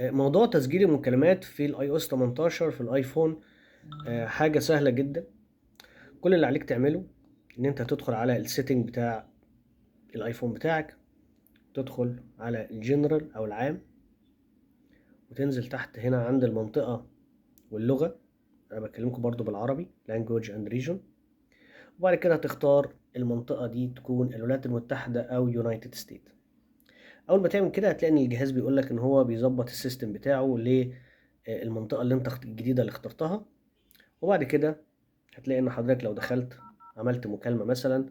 موضوع تسجيل المكالمات في الاي او اس 18 في الايفون حاجة سهلة جدا. كل اللي عليك تعمله ان انت تدخل على السيتنج بتاع الايفون بتاعك، تدخل على الجنرال او العام، وتنزل تحت هنا عند المنطقة واللغة. انا بكلمكم برضو بالعربي language and region. وبعد كده هتختار المنطقة دي تكون الولايات المتحدة او يونايتد ستيت. اول ما تعمل كده هتلاقي ان الجهاز بيقول لك ان هو بيظبط السيستم بتاعه للمنطقة اللي انت الجديدة اللي اخترتها. وبعد كده هتلاقي ان حضرتك لو دخلت عملت مكالمة مثلا،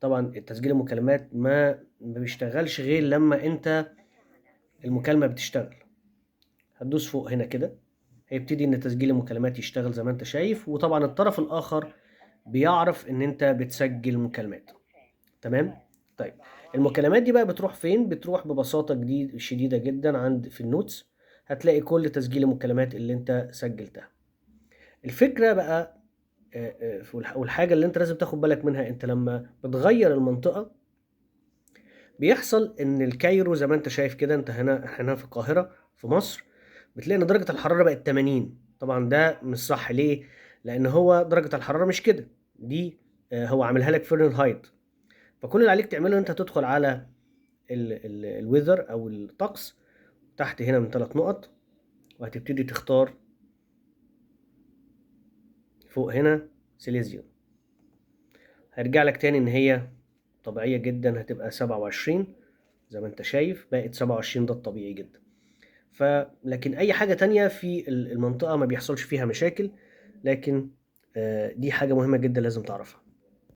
طبعا تسجيل المكالمات ما بيشتغلش غير لما انت المكالمة بتشتغل. هتدوس فوق هنا كده، هيبتدي ان تسجيل المكالمات يشتغل زي ما انت شايف، وطبعا الطرف الاخر بيعرف ان انت بتسجل مكالمات. تمام. طيب، المكالمات دي بقى بتروح فين؟ بتروح ببساطة شديدة جدا عند في النوتس. هتلاقي كل تسجيل المكالمات اللي انت سجلتها. الفكرة بقى والحاجة اللي انت لازم تاخد بالك منها، انت لما بتغير المنطقة بيحصل ان الكايرو زي ما انت شايف كده، انت هنا احنا هنا في القاهرة في مصر، بتلاقي ان درجة الحرارة بقت 80. طبعا ده مش صح. ليه؟ لان هو درجة الحرارة مش كده. دي هو عاملها لك فahrenheit. فكل اللي عليك تعمله انت تدخل على الويذر او الطقس تحت هنا من 3 نقط، وهتبتدي تختار فوق هنا سيليزيوم. هيرجع لك تاني ان هي طبيعية جدا، هتبقى 27 زي ما انت شايف، بقت 27 ده الطبيعي جدا. لكن اي حاجة تانية في المنطقة ما بيحصلش فيها مشاكل. لكن دي حاجة مهمة جدا لازم تعرفها.